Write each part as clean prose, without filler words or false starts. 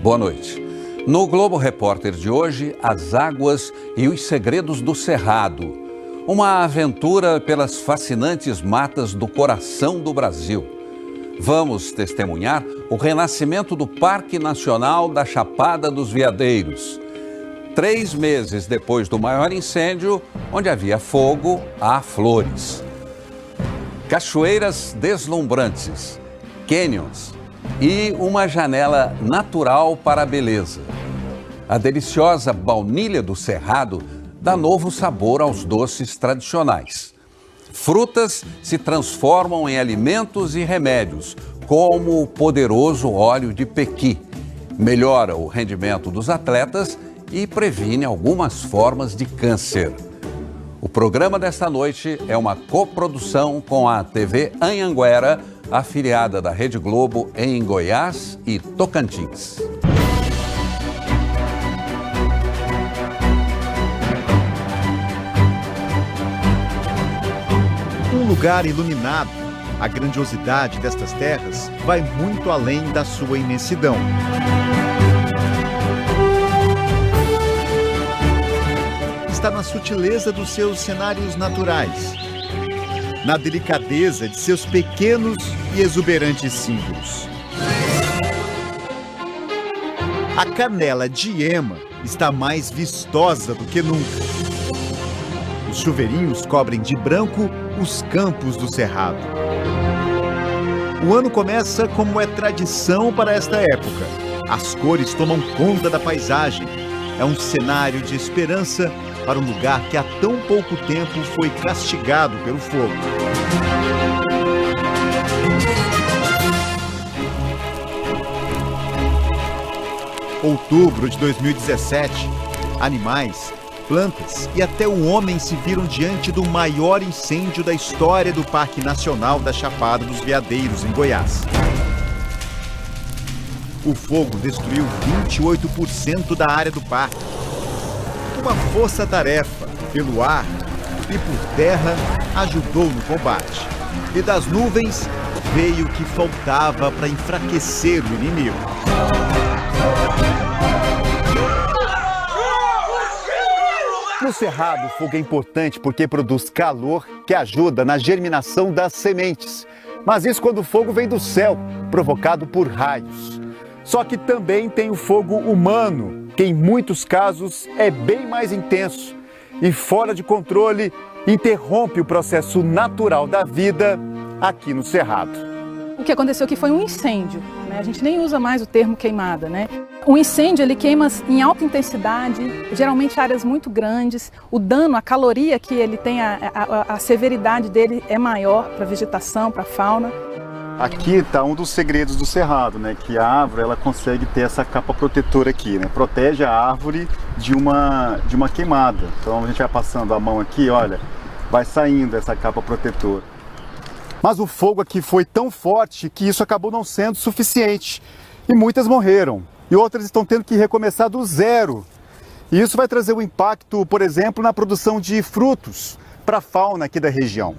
Boa noite. No Globo Repórter de hoje, as águas e os segredos do Cerrado. Uma aventura pelas fascinantes matas do coração do Brasil. Vamos testemunhar o renascimento do Parque Nacional da Chapada dos Veadeiros. 3 meses depois do maior incêndio, onde havia fogo, há flores. Cachoeiras deslumbrantes, cânions e uma janela natural para a beleza. A deliciosa baunilha do Cerrado dá novo sabor aos doces tradicionais. Frutas se transformam em alimentos e remédios, como o poderoso óleo de pequi. Melhora o rendimento dos atletas e previne algumas formas de câncer. O programa desta noite é uma coprodução com a TV Anhanguera, afiliada da Rede Globo em Goiás e Tocantins. Um lugar iluminado, a grandiosidade destas terras vai muito além da sua imensidão. Está na sutileza dos seus cenários naturais, na delicadeza de seus pequenos e exuberantes símbolos. A canela de Ema está mais vistosa do que nunca. Os chuveirinhos cobrem de branco os campos do Cerrado. O ano começa como é tradição para esta época. As cores tomam conta da paisagem. É um cenário de esperança para um lugar que há tão pouco tempo foi castigado pelo fogo. Outubro de 2017, animais, plantas e até o homem se viram diante do maior incêndio da história do Parque Nacional da Chapada dos Veadeiros, em Goiás. O fogo destruiu 28% da área do parque. Uma força-tarefa, pelo ar e por terra, ajudou no combate. E das nuvens veio o que faltava para enfraquecer o inimigo. No Cerrado, o fogo é importante porque produz calor que ajuda na germinação das sementes. Mas isso quando o fogo vem do céu, provocado por raios. Só que também tem o fogo humano, que em muitos casos é bem mais intenso e fora de controle, interrompe o processo natural da vida aqui no Cerrado. O que aconteceu aqui foi um incêndio, né? A gente nem usa mais o termo queimada, né? O incêndio ele queima em alta intensidade, geralmente áreas muito grandes. O dano, a caloria que ele tem, a severidade dele é maior para a vegetação, para a fauna. Aqui está um dos segredos do Cerrado, né? Que a árvore ela consegue ter essa capa protetora aqui, né? Protege a árvore de uma queimada. Então a gente vai passando a mão aqui, olha, vai saindo essa capa protetora. Mas o fogo aqui foi tão forte que isso acabou não sendo suficiente. E muitas morreram. E outras estão tendo que recomeçar do zero. E isso vai trazer um impacto, por exemplo, na produção de frutos para a fauna aqui da região.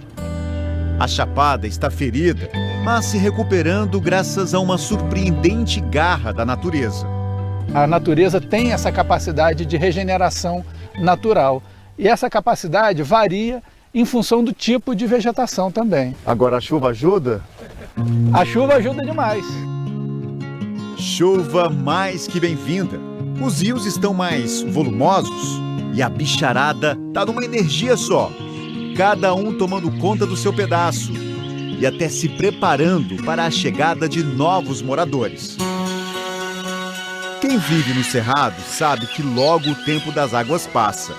A Chapada está ferida, mas se recuperando graças a uma surpreendente garra da natureza. A natureza tem essa capacidade de regeneração natural. E essa capacidade varia em função do tipo de vegetação também. Agora a chuva ajuda? A chuva ajuda demais. Chuva mais que bem-vinda. Os rios estão mais volumosos e a bicharada está numa energia só. Cada um tomando conta do seu pedaço e até se preparando para a chegada de novos moradores. Quem vive no Cerrado sabe que logo o tempo das águas passa.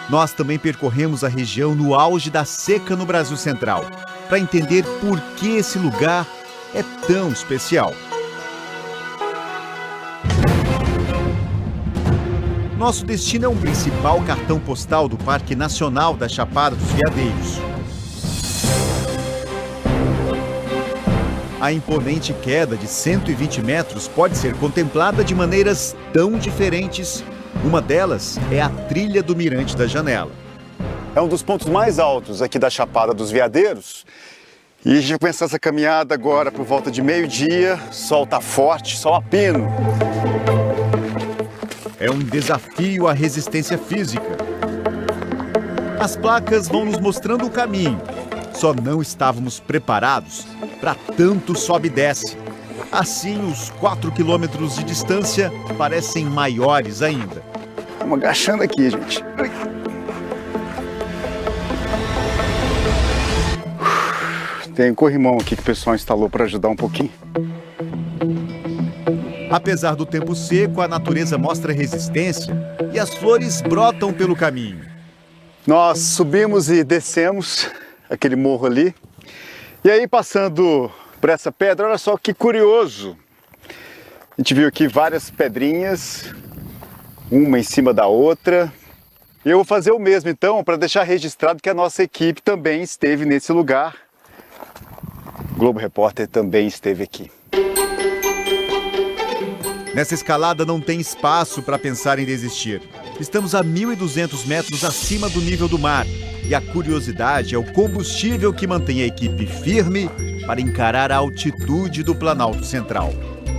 Nós também percorremos a região no auge da seca no Brasil Central, para entender por que esse lugar é tão especial. Nosso destino é um principal cartão postal do Parque Nacional da Chapada dos Veadeiros. A imponente queda de 120 metros pode ser contemplada de maneiras tão diferentes. Uma delas é a trilha do Mirante da Janela. É um dos pontos mais altos aqui da Chapada dos Veadeiros. E a gente vai começar essa caminhada agora por volta de meio-dia. Sol tá forte, sol a pino. É um desafio à resistência física. As placas vão nos mostrando o caminho. Só não estávamos preparados para tanto sobe e desce. Assim, os 4 quilômetros de distância parecem maiores ainda. Vamos agachando aqui, gente. Tem um corrimão aqui que o pessoal instalou para ajudar um pouquinho. Apesar do tempo seco, a natureza mostra resistência e as flores brotam pelo caminho. Nós subimos e descemos aquele morro ali. E aí, passando por essa pedra, olha só que curioso. A gente viu aqui várias pedrinhas, uma em cima da outra. Eu vou fazer o mesmo, então, para deixar registrado que a nossa equipe também esteve nesse lugar. O Globo Repórter também esteve aqui. Nessa escalada não tem espaço para pensar em desistir. Estamos a 1.200 metros acima do nível do mar. E a curiosidade é o combustível que mantém a equipe firme para encarar a altitude do Planalto Central.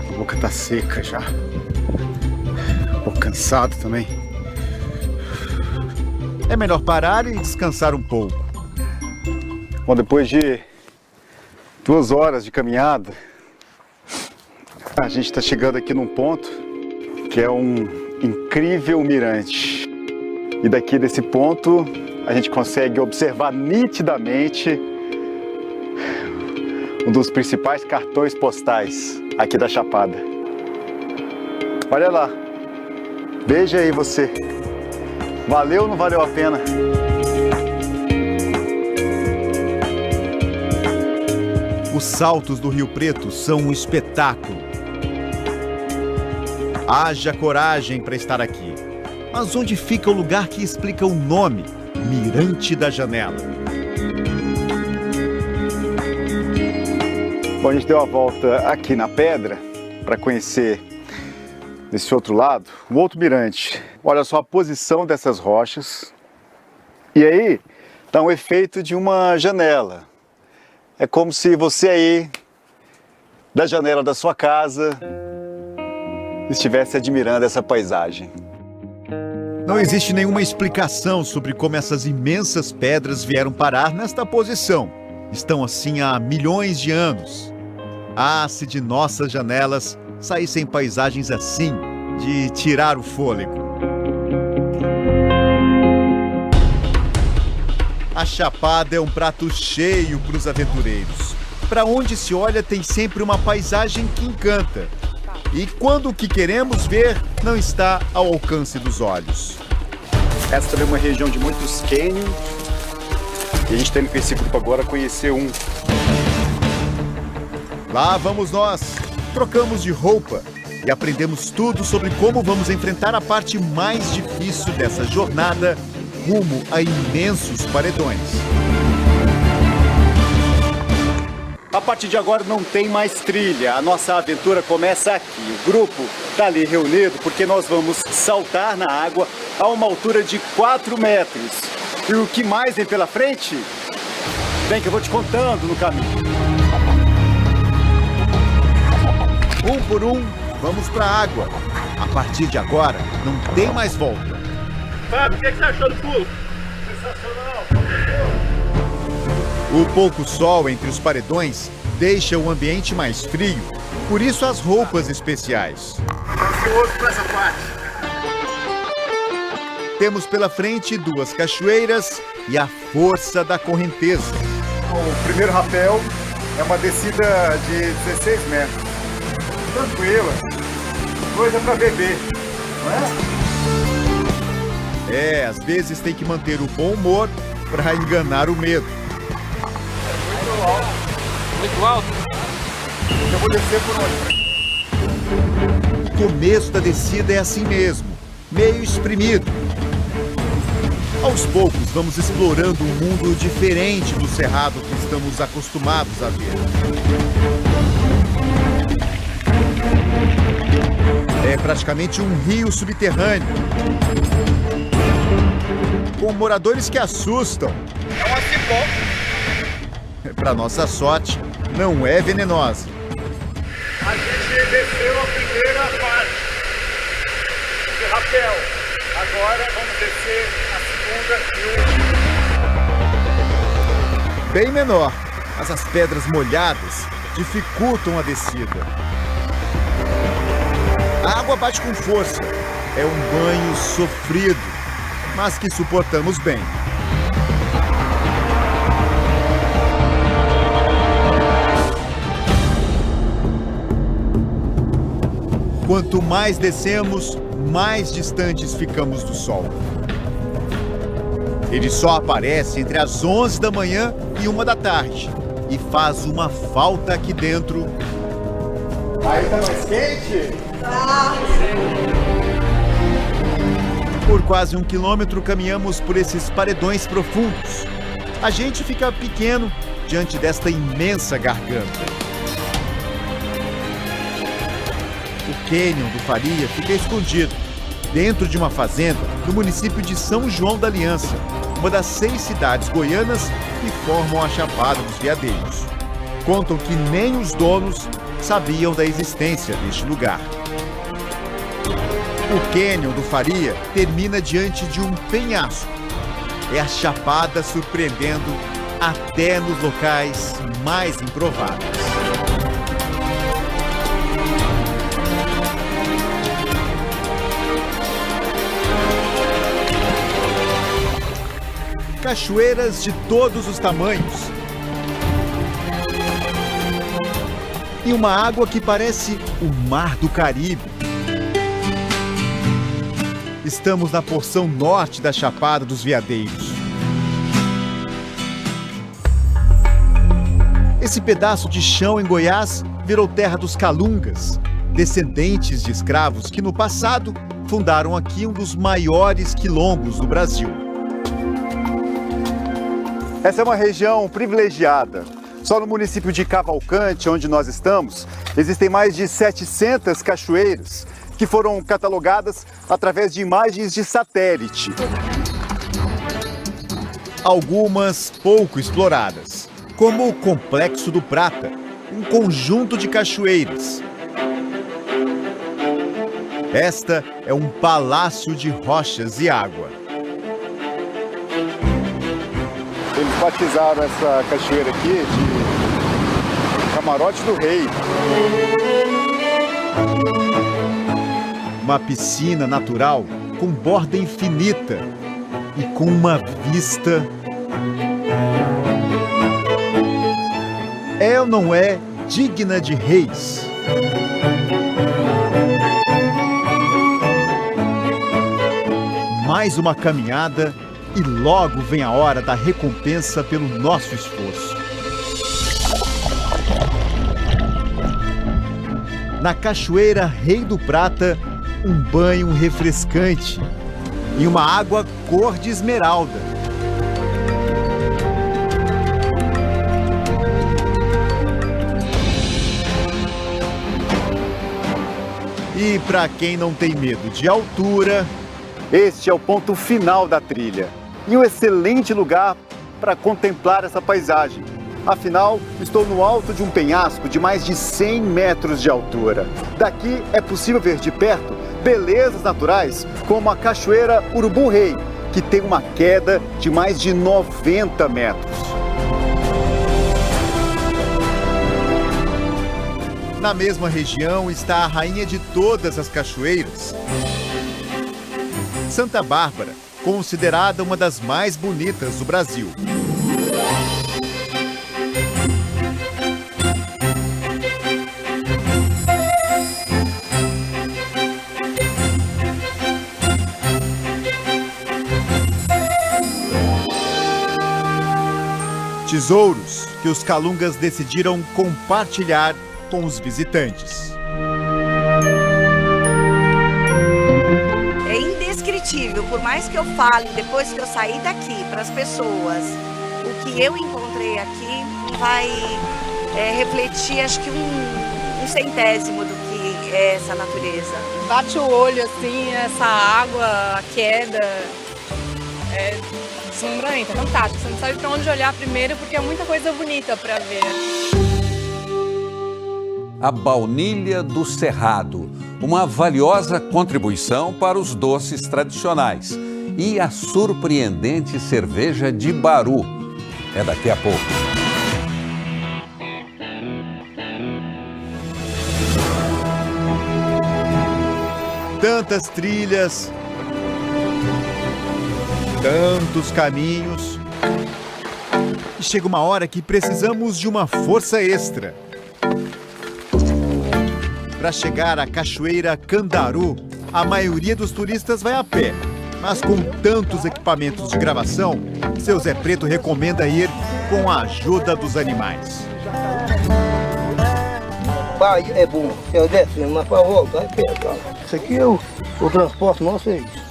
A boca tá seca já. Um pouco cansado também. É melhor parar e descansar um pouco. Bom, depois de 2 horas de caminhada, a gente está chegando aqui num ponto que é um incrível mirante. E daqui desse ponto a gente consegue observar nitidamente um dos principais cartões postais aqui da Chapada. Olha lá, veja aí você. Valeu ou não valeu a pena? Os saltos do Rio Preto são um espetáculo. Haja coragem para estar aqui. Mas onde fica o lugar que explica o nome? Mirante da Janela. Bom, a gente deu a volta aqui na pedra para conhecer desse outro lado um outro mirante. Olha só a posição dessas rochas. E aí dá um efeito de uma janela. É como se você aí, da janela da sua casa, estivesse admirando essa paisagem. Não existe nenhuma explicação sobre como essas imensas pedras vieram parar nesta posição. Estão assim há milhões de anos. Ah, se de nossas janelas saíssem paisagens assim, de tirar o fôlego. A Chapada é um prato cheio para os aventureiros. Para onde se olha tem sempre uma paisagem que encanta. E quando o que queremos ver não está ao alcance dos olhos. Essa também é uma região de muitos cânions. E a gente está indo com esse grupo agora conhecer um. Lá vamos nós. Trocamos de roupa e aprendemos tudo sobre como vamos enfrentar a parte mais difícil dessa jornada rumo a imensos paredões. A partir de agora não tem mais trilha, a nossa aventura começa aqui. O grupo está ali reunido porque nós vamos saltar na água a uma altura de 4 metros. E o que mais vem pela frente? Vem que eu vou te contando no caminho. Um por um, vamos para a água. A partir de agora, não tem mais volta. Fábio, o que você achou do pulo? Sensacional! O pouco sol entre os paredões deixa o ambiente mais frio, por isso as roupas especiais. Ansioso para essa parte. Temos pela frente 2 cachoeiras e a força da correnteza. O primeiro rapel é uma descida de 16 metros. Tranquila, coisa para beber, não é? Às vezes tem que manter o bom humor para enganar o medo. Muito alto. Eu vou descer por onde? O começo da descida é assim mesmo, meio espremido. Aos poucos vamos explorando um mundo diferente do cerrado que estamos acostumados a ver. É praticamente um rio subterrâneo, com moradores que assustam. É uma cipó. Para nossa sorte, não é venenosa. A gente desceu a primeira parte. Agora vamos descer a segunda e última. Bem menor, mas as pedras molhadas dificultam a descida. A água bate com força. É um banho sofrido, mas que suportamos bem. Quanto mais descemos, mais distantes ficamos do sol. Ele só aparece entre as 11 da manhã e 1 da tarde e faz uma falta aqui dentro. Aí tá mais quente? Por quase 1 quilômetro caminhamos por esses paredões profundos. A gente fica pequeno diante desta imensa garganta. O cânion do Faria fica escondido dentro de uma fazenda no município de São João da Aliança, uma das 6 cidades goianas que formam a Chapada dos Veadeiros. Contam que nem os donos sabiam da existência deste lugar. O cânion do Faria termina diante de um penhasco. É a Chapada surpreendendo até nos locais mais improváveis. Cachoeiras de todos os tamanhos. E uma água que parece o Mar do Caribe. Estamos na porção norte da Chapada dos Veadeiros. Esse pedaço de chão em Goiás virou terra dos Calungas, descendentes de escravos que no passado fundaram aqui um dos maiores quilombos do Brasil. Essa é uma região privilegiada. Só no município de Cavalcante, onde nós estamos, existem mais de 700 cachoeiras que foram catalogadas através de imagens de satélite. Algumas pouco exploradas, como o Complexo do Prata, um conjunto de cachoeiras. Esta é um palácio de rochas e água. Eles batizaram essa cachoeira aqui de Camarote do Rei. Uma piscina natural com borda infinita e com uma vista. É ou não é digna de reis? Mais uma caminhada e logo vem a hora da recompensa pelo nosso esforço. Na Cachoeira Rei do Prata, um banho refrescante e uma água cor de esmeralda. E para quem não tem medo de altura, este é o ponto final da trilha e um excelente lugar para contemplar essa paisagem. Afinal, estou no alto de um penhasco de mais de 100 metros de altura. Daqui é possível ver de perto belezas naturais como a Cachoeira Urubu Rei, que tem uma queda de mais de 90 metros. Na mesma região está a rainha de todas as cachoeiras, Santa Bárbara, considerada uma das mais bonitas do Brasil. Tesouros que os Calungas decidiram compartilhar com os visitantes. É indescritível, por mais que eu fale depois que eu sair daqui para as pessoas, o que eu encontrei aqui vai refletir, acho que um centésimo do que é essa natureza. Bate o olho assim, essa água, a queda, é deslumbrante, é fantástico. Você não sabe para onde olhar primeiro porque é muita coisa bonita para ver. A baunilha do Cerrado, uma valiosa contribuição para os doces tradicionais e a surpreendente cerveja de Baru. É daqui a pouco. Tantas trilhas, tantos caminhos. E chega uma hora que precisamos de uma força extra. Para chegar à Cachoeira Candaru, a maioria dos turistas vai a pé. Mas com tantos equipamentos de gravação, seu Zé Preto recomenda ir com a ajuda dos animais. Pai, é bom, eu descendo, mas para voltar é pesado. Isso aqui é o transporte nosso, é isso.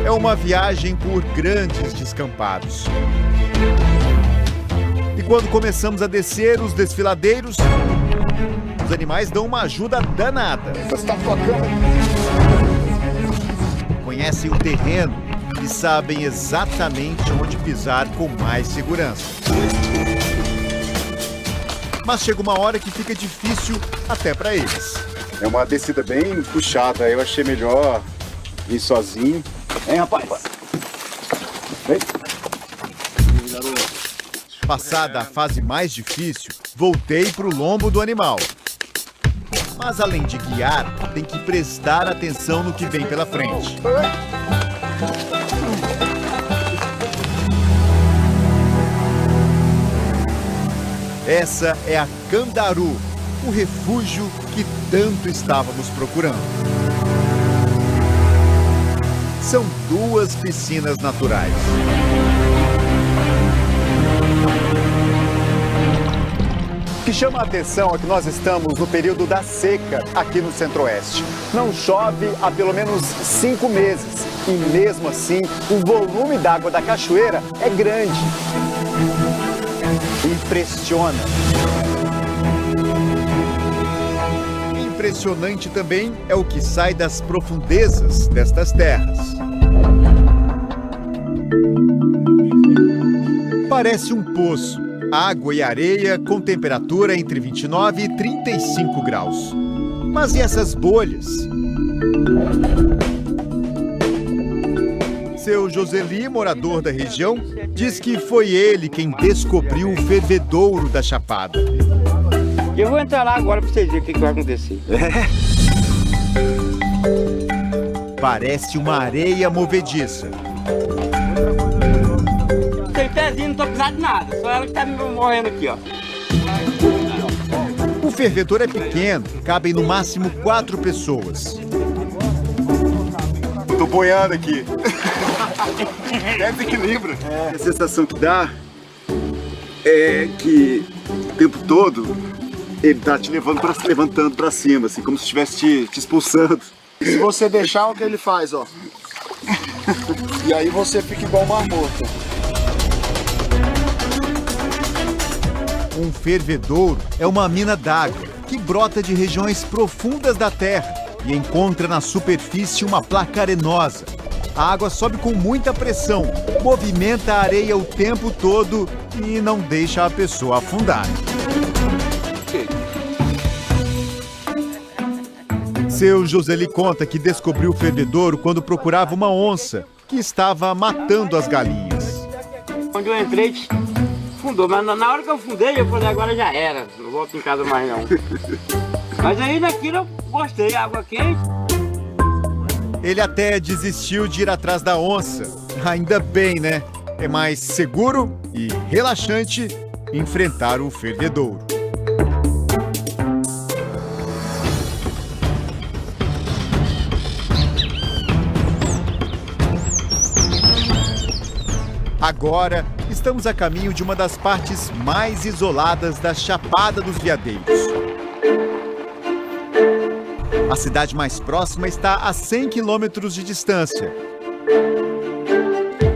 É uma viagem por grandes descampados. E quando começamos a descer os desfiladeiros, os animais dão uma ajuda danada. Conhecem o terreno e sabem exatamente onde pisar com mais segurança. Mas chega uma hora que fica difícil até para eles. É uma descida bem puxada, eu achei melhor ir sozinho. Hein, rapaz? Vem. Passada a fase mais difícil, voltei para o lombo do animal. Mas além de guiar, tem que prestar atenção no que vem pela frente. Essa é a Candaru, o refúgio que tanto estávamos procurando. São 2 piscinas naturais. O que chama a atenção é que nós estamos no período da seca aqui no Centro-Oeste. Não chove há pelo menos 5 meses e mesmo assim o volume d'água da cachoeira é grande. Impressiona. Impressionante também é o que sai das profundezas destas terras. Parece um poço, água e areia com temperatura entre 29 e 35 graus. Mas e essas bolhas? Seu Joseli, morador da região, diz que foi ele quem descobriu o fervedouro da Chapada. Eu vou entrar lá agora para vocês verem o que vai acontecer. Parece uma areia movediça. Tem pezinho, não tô precisando de nada, só ela que tá me morrendo aqui, ó. O fervedor é pequeno, cabem no máximo 4 pessoas. Tô boiando aqui. Desequilíbrio. A sensação que dá é que o tempo todo ele tá te levantando pra cima, assim, como se estivesse te expulsando. Se você deixar, o que ele faz, ó. E aí você fica igual uma marmota. Um fervedouro é uma mina d'água que brota de regiões profundas da terra e encontra na superfície uma placa arenosa. A água sobe com muita pressão, movimenta a areia o tempo todo e não deixa a pessoa afundar. Seu Joseli conta que descobriu o fervedouro quando procurava uma onça que estava matando as galinhas. Quando eu entrei, fundou, mas na hora que eu fundei, eu falei, agora já era, não volto em casa mais não. Mas aí naquilo eu gostei, água quente. Ele até desistiu de ir atrás da onça. Ainda bem, né? É mais seguro e relaxante enfrentar o fervedouro. Agora, estamos a caminho de uma das partes mais isoladas da Chapada dos Veadeiros. A cidade mais próxima está a 100 quilômetros de distância.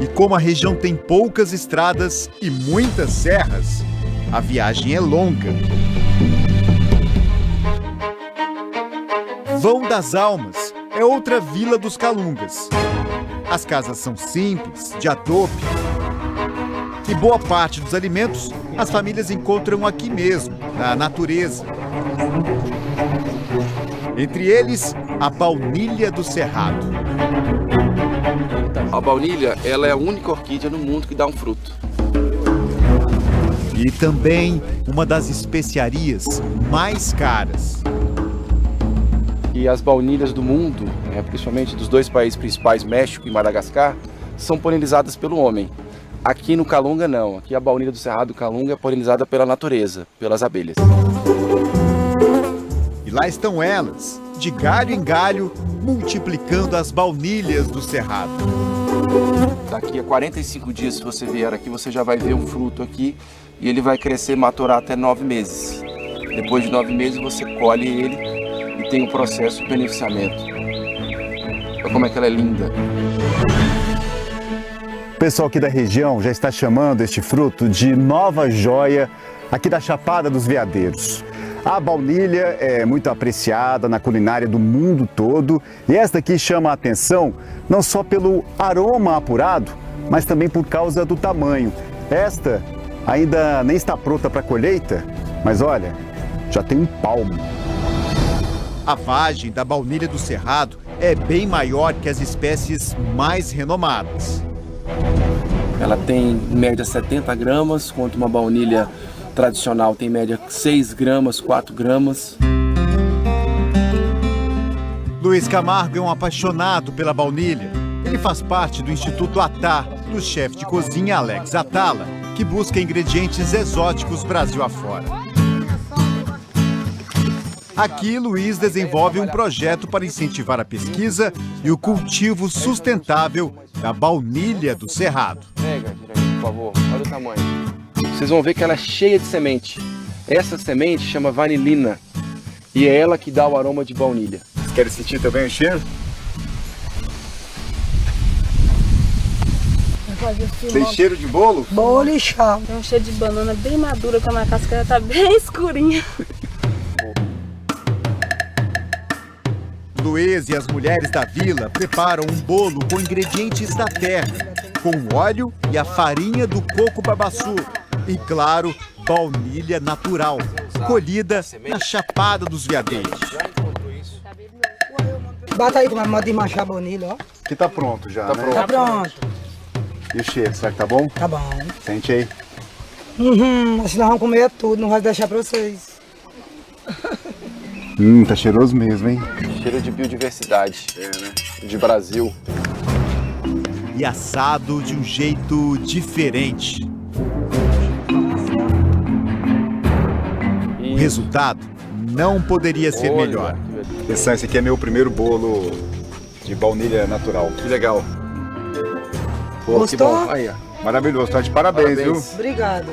E como a região tem poucas estradas e muitas serras, a viagem é longa. Vão das Almas é outra vila dos Calungas. As casas são simples, de adobe. E boa parte dos alimentos as famílias encontram aqui mesmo, na natureza, Entre eles, a baunilha do Cerrado. A baunilha, ela é a única orquídea no mundo que dá um fruto. E também uma das especiarias mais caras. E as baunilhas do mundo, principalmente dos dois países principais, México e Madagascar, são polinizadas pelo homem. Aqui no Calunga não, aqui a baunilha do Cerrado Calunga é polinizada pela natureza, pelas abelhas. E lá estão elas, de galho em galho, multiplicando as baunilhas do Cerrado. Daqui a 45 dias, se você vier aqui, você já vai ver um fruto aqui e ele vai crescer, maturar até 9 meses. Depois de 9 meses você colhe ele e tem o processo de beneficiamento. Olha como é que ela é linda. O pessoal aqui da região já está chamando este fruto de nova joia aqui da Chapada dos Veadeiros. A baunilha é muito apreciada na culinária do mundo todo e esta aqui chama a atenção não só pelo aroma apurado, mas também por causa do tamanho. Esta ainda nem está pronta para colheita, mas olha, já tem um palmo. A vagem da baunilha do Cerrado é bem maior que as espécies mais renomadas. Ela tem em média 70 gramas, enquanto uma baunilha tradicional tem em média 6 gramas, 4 gramas. Luiz Camargo é um apaixonado pela baunilha. Ele faz parte do Instituto Atá, do chefe de cozinha Alex Atala, que busca ingredientes exóticos Brasil afora. Aqui, Luiz desenvolve um projeto para incentivar a pesquisa e o cultivo sustentável da baunilha do Cerrado. Pega, por favor, olha o tamanho. Vocês vão ver que ela é cheia de semente. Essa semente chama vanilina e é ela que dá o aroma de baunilha. Vocês querem sentir também o cheiro? Tem cheiro de bolo? Bolo e chá. Tem um cheiro de banana bem madura, quando a casca está bem escurinha. Luiz e as mulheres da vila preparam um bolo com ingredientes da terra, com óleo e a farinha do coco babaçu e, claro, baunilha natural, colhida na Chapada dos Veadeiros. Bata aí com uma moda de manchar a baunilha, ó. Que tá pronto já, né? Tá pronto. E o cheiro, será que tá bom? Tá bom. Sente aí. Senão nós vamos comer tudo, não vai deixar pra vocês. Tá cheiroso mesmo, hein? Cheiro de biodiversidade, né? De Brasil. E assado de um jeito diferente. O resultado não poderia ser melhor. Esse aqui é meu primeiro bolo de baunilha natural. Que legal. Pô, gostou? Que bom. Aí, ó. Maravilhoso, tá de parabéns, viu? Obrigado.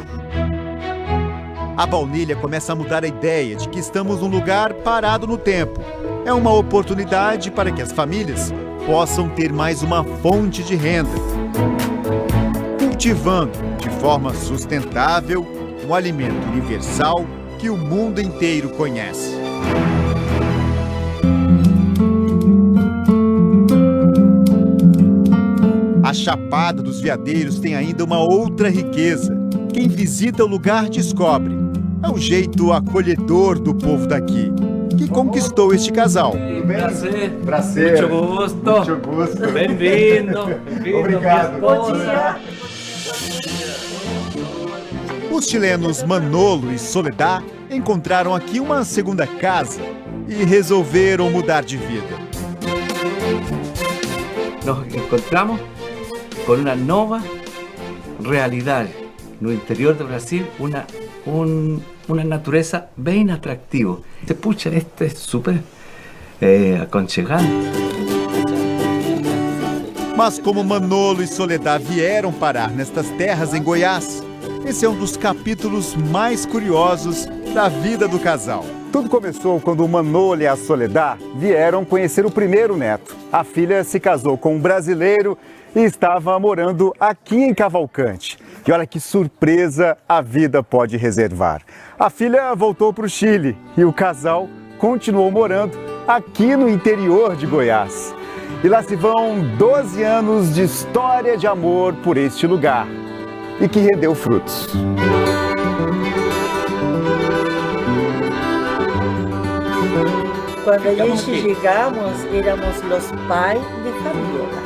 A baunilha começa a mudar a ideia de que estamos num lugar parado no tempo. É uma oportunidade para que as famílias possam ter mais uma fonte de renda. Cultivando de forma sustentável um alimento universal que o mundo inteiro conhece. A Chapada dos Veadeiros tem ainda uma outra riqueza. Quem visita o lugar descobre. É o jeito acolhedor do povo daqui, que conquistou este casal. Prazer. Prazer. Muito gosto. Muito gosto. Bem-vindo. Obrigado. Bom dia. Os chilenos Manolo e Soledad encontraram aqui uma segunda casa e resolveram mudar de vida. Nos encontramos com uma nova realidade. No interior do Brasil, uma natureza bem atrativa. Puxa, este é super aconchegante. Mas como Manolo e Soledad vieram parar nestas terras em Goiás, esse é um dos capítulos mais curiosos da vida do casal. Tudo começou quando o Manolo e a Soledad vieram conhecer o primeiro neto. A filha se casou com um brasileiro e estava morando aqui em Cavalcante. E olha que surpresa a vida pode reservar. A filha voltou para o Chile e o casal continuou morando aqui no interior de Goiás. E lá se vão 12 anos de história de amor por este lugar e que rendeu frutos. Quando a gente chegamos, éramos os pais de Fabiola.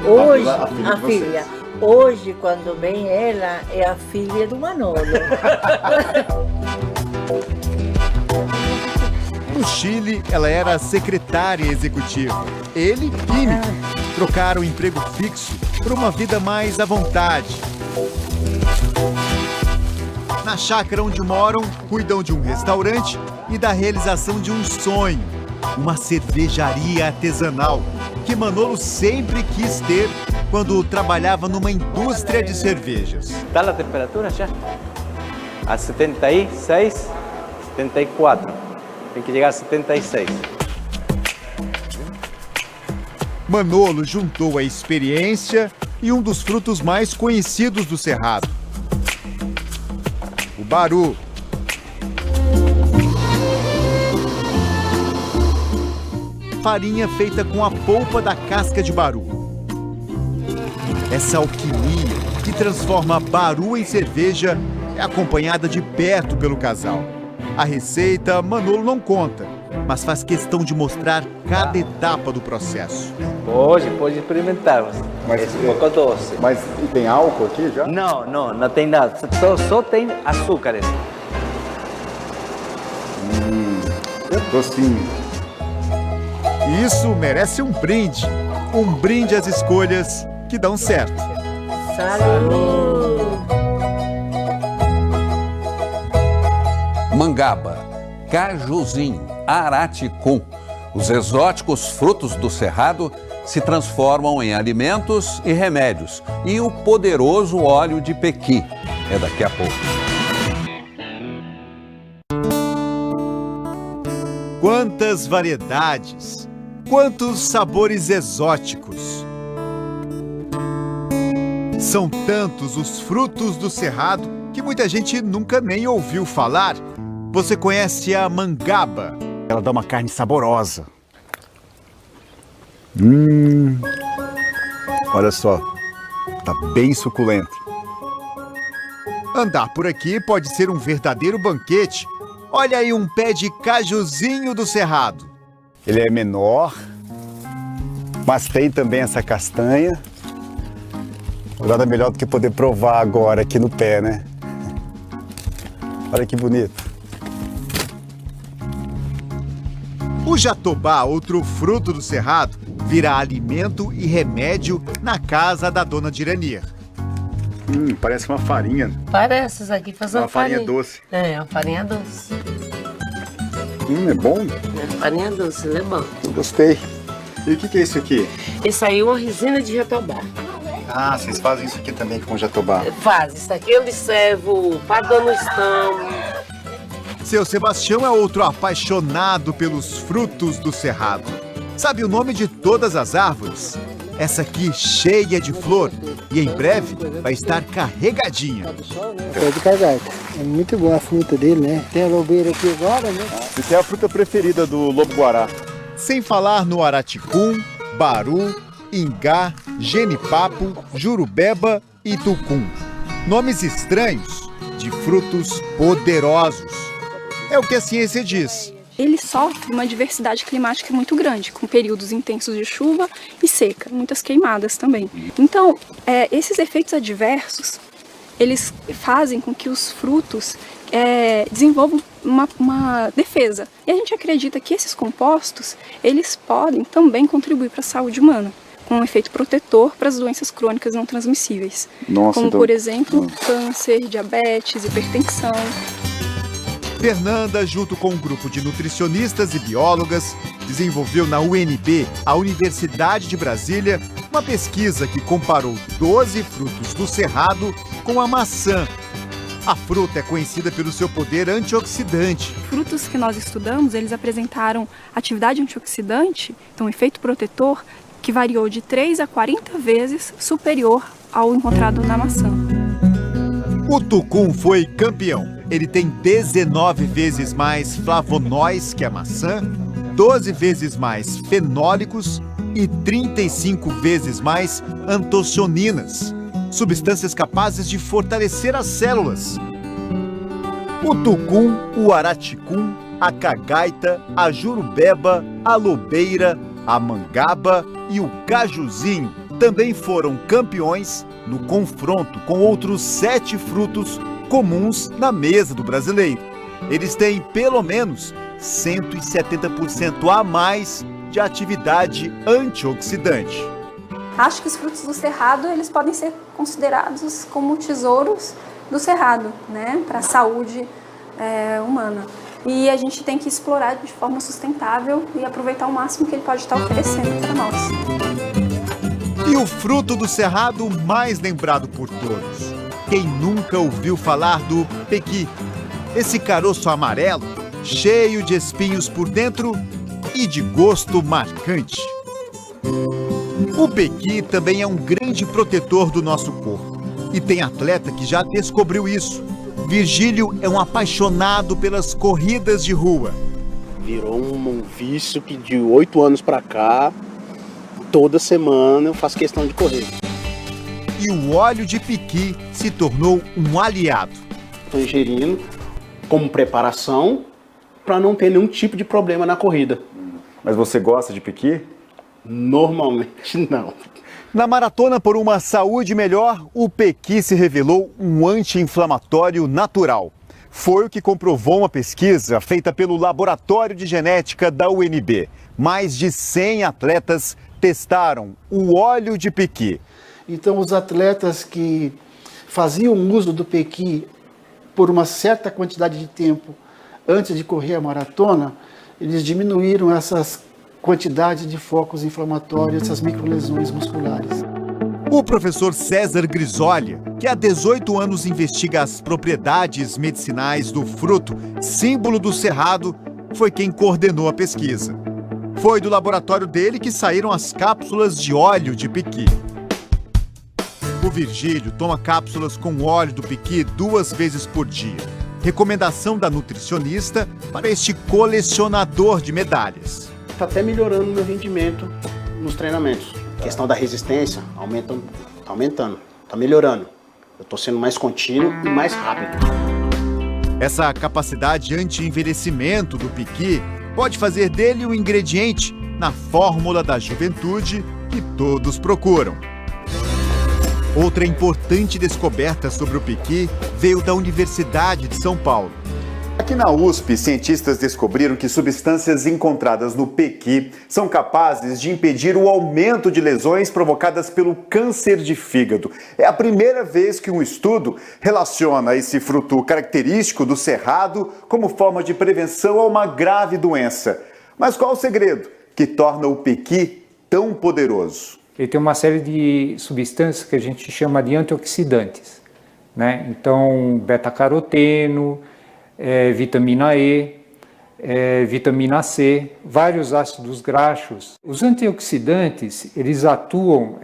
Hoje, a filha. Hoje, quando vem ela, é a filha do Manolo. No Chile, ela era secretária executiva. Ele, químico. Trocaram o emprego fixo por uma vida mais à vontade. Na chácara onde moram, cuidam de um restaurante e da realização de um sonho. Uma cervejaria artesanal, que Manolo sempre quis ter quando trabalhava numa indústria de cervejas. Está a temperatura já? A 76, 74. Tem que chegar a 76. Manolo juntou a experiência e um dos frutos mais conhecidos do Cerrado, o baru. Farinha feita com a polpa da casca de baru. Essa alquimia que transforma baru em cerveja é acompanhada de perto pelo casal. A receita Manolo não conta, mas faz questão de mostrar cada etapa do processo. Pode experimentar. Mas é um pouco doce. Mas tem álcool aqui já? Não tem nada. Só tem açúcares. É docinho. Isso merece um brinde. Um brinde às escolhas que dão certo. Salud! Mangaba, cajuzinho, araticum. Os exóticos frutos do Cerrado se transformam em alimentos e remédios. E o poderoso óleo de pequi. É daqui a pouco. Quantas variedades! Quantos sabores exóticos! São tantos os frutos do Cerrado que muita gente nunca nem ouviu falar. Você conhece a mangaba? Ela dá uma carne saborosa. Olha só, tá bem suculento. Andar por aqui pode ser um verdadeiro banquete. Olha aí um pé de cajuzinho do Cerrado. Ele é menor, mas tem também essa castanha. Nada melhor do que poder provar agora aqui no pé, né? Olha que bonito. O jatobá, outro fruto do Cerrado, vira alimento e remédio na casa da dona Diranir. Parece uma farinha. Parece, isso aqui faz uma farinha doce. É, uma farinha doce. É bom? É, farinha doce, é bom. Gostei. E o que é isso aqui? Isso aí é uma resina de jatobá. Ah, vocês fazem isso aqui também com jatobá? Faz, isso aqui eu servo para dona Estão. Seu Sebastião é outro apaixonado pelos frutos do Cerrado. Sabe o nome de todas as árvores? Essa aqui cheia de flor e em breve vai estar carregadinha. Pode carregar. É muito boa a fruta dele, né? Tem a lobeira aqui agora, né? Essa é a fruta preferida do lobo-guará. Sem falar no araticum, baru, ingá, genipapo, jurubeba e tucum. Nomes estranhos de frutos poderosos. É o que a ciência diz. Ele sofre uma diversidade climática muito grande, com períodos intensos de chuva e seca, muitas queimadas também. Então, esses efeitos adversos, eles fazem com que os frutos desenvolvam uma defesa. E a gente acredita que esses compostos, eles podem também contribuir para a saúde humana, com um efeito protetor para as doenças crônicas não transmissíveis. Nossa, como, por exemplo, câncer, diabetes, hipertensão. Fernanda, junto com um grupo de nutricionistas e biólogas, desenvolveu na UNB, a Universidade de Brasília, uma pesquisa que comparou 12 frutos do Cerrado com a maçã. A fruta é conhecida pelo seu poder antioxidante. Frutos que nós estudamos, eles apresentaram atividade antioxidante, então efeito protetor, que variou de 3 a 40 vezes superior ao encontrado na maçã. O tucum foi campeão. Ele tem 19 vezes mais flavonóis que a maçã, 12 vezes mais fenólicos e 35 vezes mais antocianinas, substâncias capazes de fortalecer as células. O tucum, o araticum, a cagaita, a jurubeba, a lobeira, a mangaba e o cajuzinho também foram campeões no confronto com outros 7 frutos comuns na mesa do brasileiro. Eles têm pelo menos 170% a mais de atividade antioxidante. Acho que os frutos do cerrado eles podem ser considerados como tesouros do cerrado, né, para a saúde humana. E a gente tem que explorar de forma sustentável e aproveitar o máximo que ele pode estar oferecendo para nós. E o fruto do cerrado mais lembrado por todos. Quem nunca ouviu falar do pequi? Esse caroço amarelo, cheio de espinhos por dentro e de gosto marcante. O pequi também é um grande protetor do nosso corpo. E tem atleta que já descobriu isso. Virgílio é um apaixonado pelas corridas de rua. Virou um vício que de 8 anos pra cá, toda semana eu faço questão de correr. E o óleo de pequi se tornou um aliado. Estou ingerindo como preparação para não ter nenhum tipo de problema na corrida. Mas você gosta de pequi? Normalmente não. Na Maratona por uma Saúde Melhor, o pequi se revelou um anti-inflamatório natural. Foi o que comprovou uma pesquisa feita pelo Laboratório de Genética da UNB. Mais de 100 atletas testaram o óleo de pequi. Então, os atletas que faziam uso do pequi por uma certa quantidade de tempo antes de correr a maratona, eles diminuíram essas quantidades de focos inflamatórios, essas microlesões musculares. O professor César Grisolha, que há 18 anos investiga as propriedades medicinais do fruto, símbolo do cerrado, foi quem coordenou a pesquisa. Foi do laboratório dele que saíram as cápsulas de óleo de pequi. O Virgílio toma cápsulas com óleo do pequi 2 vezes por dia. Recomendação da nutricionista para este colecionador de medalhas. Está até melhorando o meu rendimento nos treinamentos. A questão da resistência está aumentando, está melhorando. Eu estou sendo mais contínuo e mais rápido. Essa capacidade anti-envelhecimento do pequi pode fazer dele um ingrediente na fórmula da juventude que todos procuram. Outra importante descoberta sobre o pequi veio da Universidade de São Paulo. Aqui na USP, cientistas descobriram que substâncias encontradas no pequi são capazes de impedir o aumento de lesões provocadas pelo câncer de fígado. É a primeira vez que um estudo relaciona esse fruto característico do cerrado como forma de prevenção a uma grave doença. Mas qual o segredo que torna o pequi tão poderoso? Ele tem uma série de substâncias que a gente chama de antioxidantes, né? Então, beta-caroteno, vitamina E, vitamina C, vários ácidos graxos. Os antioxidantes, eles atuam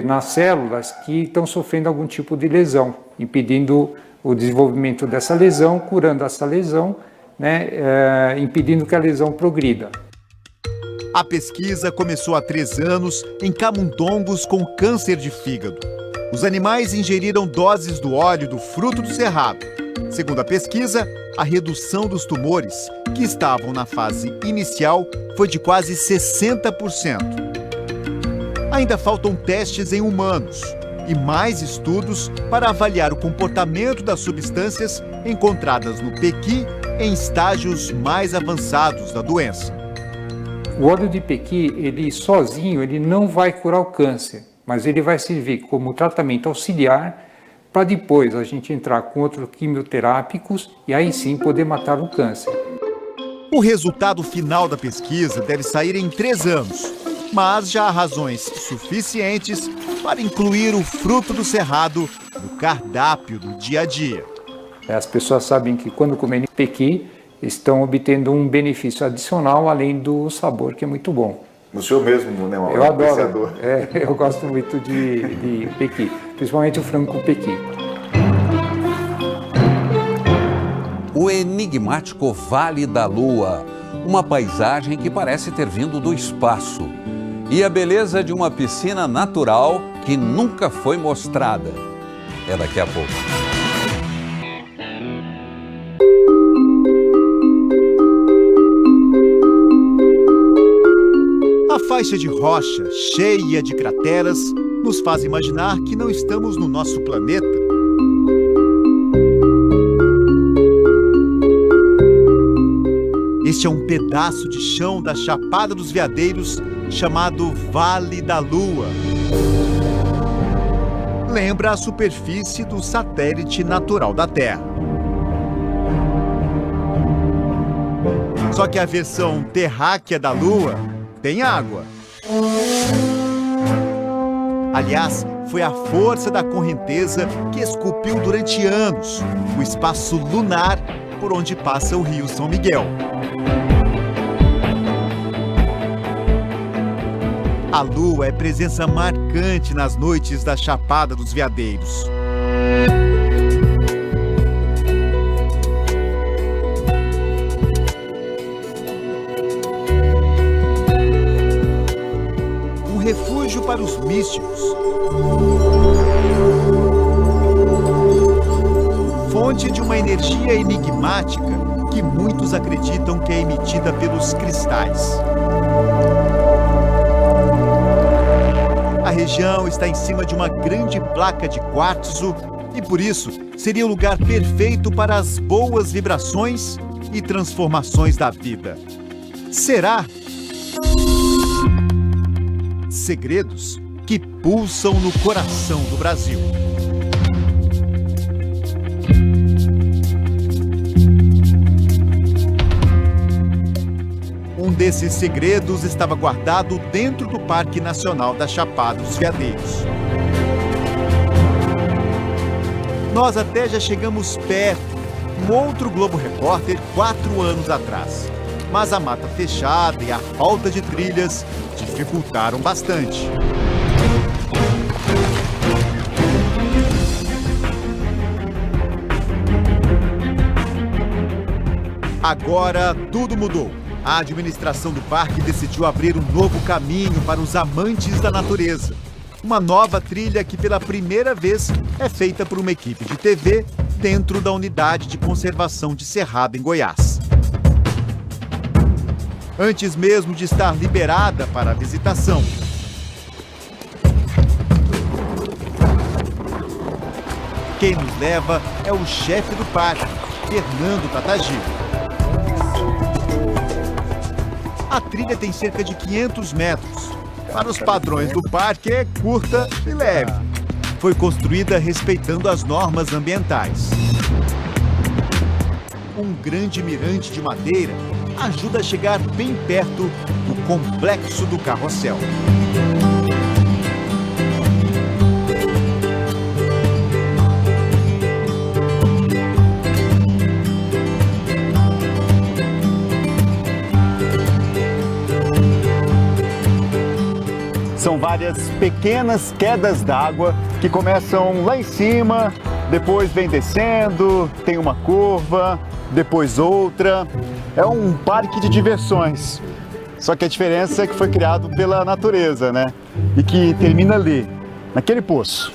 nas células que estão sofrendo algum tipo de lesão, impedindo o desenvolvimento dessa lesão, curando essa lesão, né, impedindo que a lesão progrida. A pesquisa começou há 3 anos em camundongos com câncer de fígado. Os animais ingeriram doses do óleo do fruto do cerrado. Segundo a pesquisa, a redução dos tumores, que estavam na fase inicial, foi de quase 60%. Ainda faltam testes em humanos e mais estudos para avaliar o comportamento das substâncias encontradas no pequi em estágios mais avançados da doença. O óleo de pequi, ele sozinho, ele não vai curar o câncer, mas ele vai servir como tratamento auxiliar para depois a gente entrar com outros quimioterápicos e aí sim poder matar o câncer. O resultado final da pesquisa deve sair em 3 anos, mas já há razões suficientes para incluir o fruto do cerrado no cardápio do dia a dia. As pessoas sabem que quando comerem pequi, estão obtendo um benefício adicional além do sabor, que é muito bom. O senhor mesmo, né? Eu adoro. Eu gosto muito de pequi, principalmente o frango com pequi. O enigmático Vale da Lua, uma paisagem que parece ter vindo do espaço. E a beleza de uma piscina natural que nunca foi mostrada. É daqui a pouco. faixa de rocha cheia de crateras nos faz imaginar que não estamos no nosso planeta. Este é um pedaço de chão da Chapada dos Veadeiros chamado Vale da Lua. Lembra a superfície do satélite natural da Terra. Só que a versão terráquea da Lua tem água. Aliás, foi a força da correnteza que esculpiu durante anos o espaço lunar por onde passa o Rio São Miguel. A Lua é presença marcante nas noites da Chapada dos Veadeiros. Um refúgio para os místicos. Fonte de uma energia enigmática que muitos acreditam que é emitida pelos cristais. A região está em cima de uma grande placa de quartzo e, por isso, seria o lugar perfeito para as boas vibrações e transformações da vida. Será? Segredos que pulsam no coração do Brasil. Um desses segredos estava guardado dentro do Parque Nacional da Chapada dos Veadeiros. Nós até já chegamos perto, um outro Globo Repórter 4 anos atrás. Mas a mata fechada e a falta de trilhas dificultaram bastante. Agora tudo mudou. A administração do parque decidiu abrir um novo caminho para os amantes da natureza. Uma nova trilha que pela primeira vez é feita por uma equipe de TV dentro da unidade de conservação de Cerrado, em Goiás. Antes mesmo de estar liberada para a visitação, quem nos leva é o chefe do parque, Fernando Tatagiro. A trilha tem cerca de 500 metros. Para os padrões do parque, é curta e leve. Foi construída respeitando as normas ambientais. Um grande mirante de madeira ajuda a chegar bem perto do complexo do carrossel. São várias pequenas quedas d'água que começam lá em cima, depois vem descendo, tem uma curva, depois outra. É um parque de diversões. Só que a diferença é que foi criado pela natureza, né? E que termina ali, naquele poço.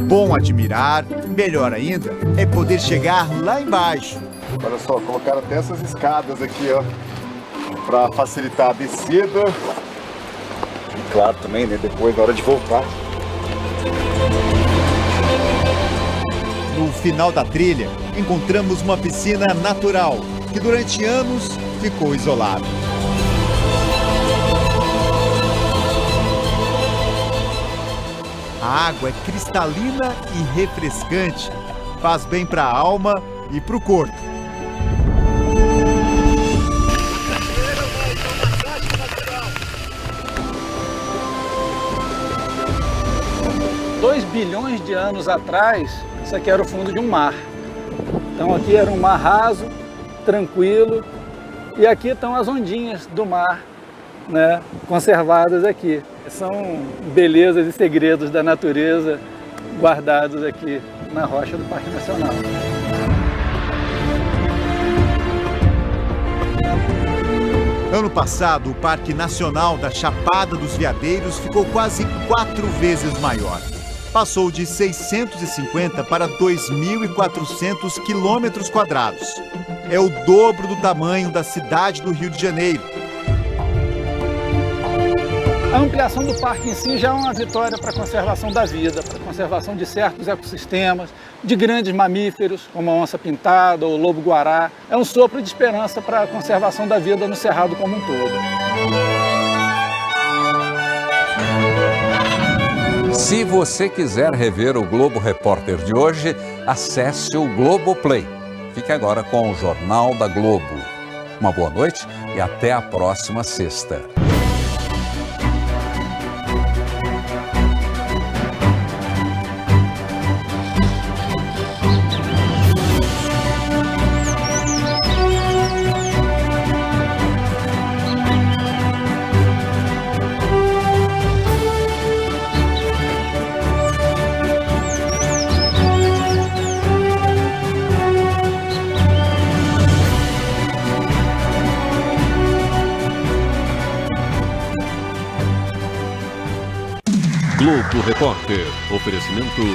Bom admirar, melhor ainda, é poder chegar lá embaixo. Olha só, colocaram até essas escadas aqui, ó, para facilitar a descida. E claro também, né, depois na hora de voltar. No final da trilha, encontramos uma piscina natural, que durante anos ficou isolada. A água é cristalina e refrescante, faz bem para a alma e para o corpo. Dois bilhões de anos atrás, isso aqui era o fundo de um mar. Então aqui era um mar raso, tranquilo, e aqui estão as ondinhas do mar, né, conservadas aqui. São belezas e segredos da natureza guardados aqui na rocha do Parque Nacional. Ano passado, o Parque Nacional da Chapada dos Veadeiros ficou quase 4 vezes maior. passou de 650 para 2.400 quilômetros quadrados. É o dobro do tamanho da cidade do Rio de Janeiro. A ampliação do parque em si já é uma vitória para a conservação da vida, para a conservação de certos ecossistemas, de grandes mamíferos, como a onça-pintada ou o lobo-guará. É um sopro de esperança para a conservação da vida no Cerrado como um todo. Se você quiser rever o Globo Repórter de hoje, acesse o Globoplay. Fique agora com o Jornal da Globo. Uma boa noite e até a próxima sexta. Globo Repórter. Oferecimento